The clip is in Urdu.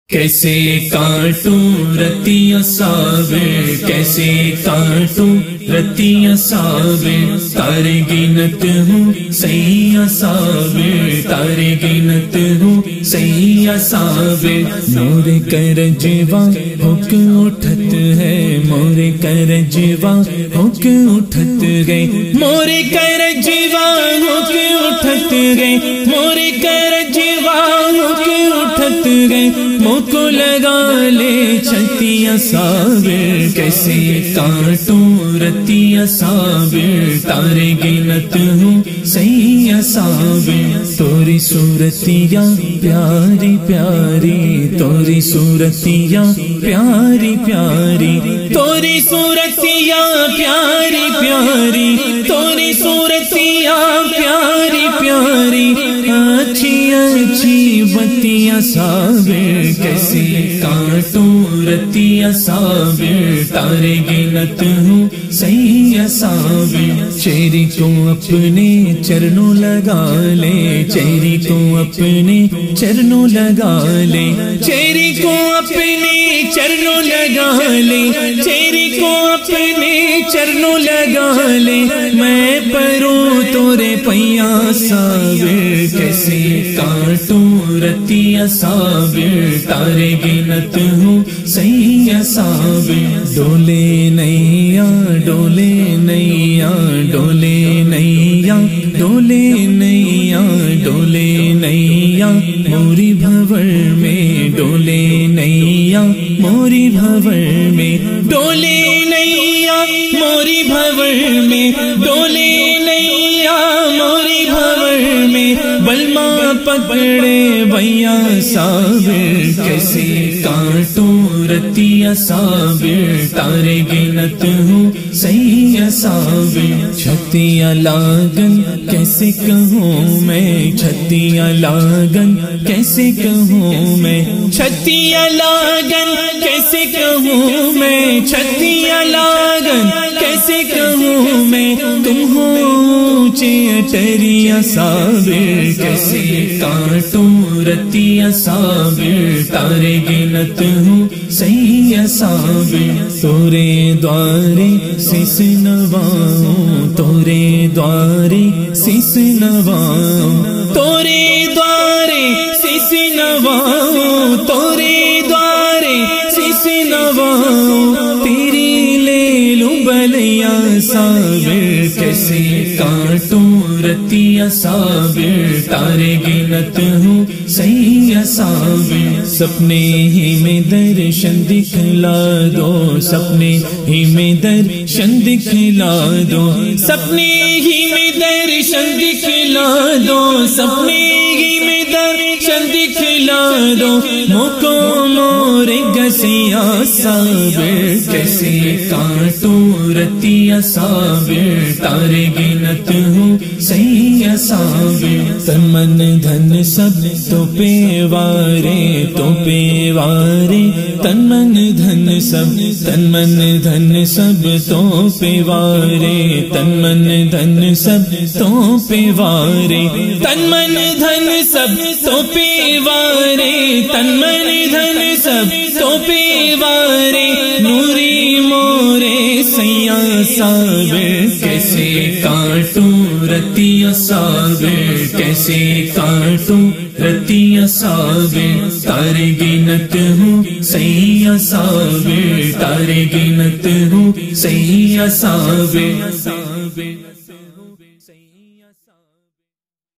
کیسے کاٹوں رتیاں صابر، کیسے کاٹوں رتیاں صابر، تارے گنت ہوں سیاں صابر، تارے گنت ہوں سیاں صابر۔ مور کرجوا ہو کے اٹھت ہے، مور کرجوا ہو کے اٹھت گئے، مور کرجوا ہو کے اٹھت گئے، مور کرجوا ہو کے اٹھت گئے، منہ کو لگا لے چھتیاں صابر، کیسے کاٹوں رتیاں صابر، تارے گنت ہوں سیاں صابر۔ توری صورتیاں پیاری پیاری، توری صورتیاں پیاری پیاری، توری صورتیاں پیاری پیاری، توری صورتیاں پیاری پیاری، اچھی اچھی بتیاں صابر، کیسے کاٹوں رتیاں صابر، تارے گنت ہوں سیاں صابر۔ چہری کو اپنے چرنوں لگا لے، چہری کو اپنے چرنوں لگا لے، چہری کو اپنے چرنوں لگا لے، چہری کو اپنے چرنوں لگا لے، میں پروں تورے پیاں صابر، کیسے کاٹوں رتیاں صابر، تارے گنت ہوں سیاں صابر۔ ڈولے نیا ڈولے نیا، ڈولے نیا ڈولے نیا، ڈولے نیا موری بھور میں، ڈولے نیا موری بھور میں، ڈولے نیا موری بھور میں، ڈولے نیا موری بھور میں، بلما پکڑے بھیا صابر، کیسے کاٹوں رتیاں صابر، تارے گنت ہوں سیاں صابر۔ چھتیاں لاگن کیسے کہوں میں، چھتیاں لاگن کیسے کہوں میں، چھتیاں لاگن کیسے کہوں میں، چھتیاں لاگن کیسے کہوں میں، تم ہو اونچے اٹریاں صابر، کیسے کاٹوں رتیاں صابر، تارے گنت ہوں سیاں صابر۔ تورے دوارے سس نواؤں، تورے دوارے سس نواؤں، تورے دوارے سس نواؤں، تورے دوارے سس نواؤں، تیری لے لوں بلیاں صابر، کیسے کاٹوں رتیاں صابر، تارے گنت ہوں سیاں صابر۔ سپنے ہی میں درشن دکھلا دو، سپنے ہی میں درشن دکھلا دو، سپنے ہی میں درشن دکھلا دو، سپنے ہی میں درشن دکھلا دو، منہ کو مور گسیاں صابر، کیسے کاٹوں رتیاں صابر، تارے گنت ہوں سیاں صابر۔ تن من دھن سب تو پیوارے، تو پیوارے، تن من دھن سب، تن من دھن سب تو پیوارے، تن من دھن سب تو پیوارے، تن من دھن سب تو پیوارے، تن من دھن سب تو پیوارے، نوری مورے سیاں صابر، کیسے کاٹوں رتیاں صابر، کیسے کاٹوں رتیاں صابر، تارے گنت ہوں سیاں صابر، تارے گنت ہوں سیاں صابر۔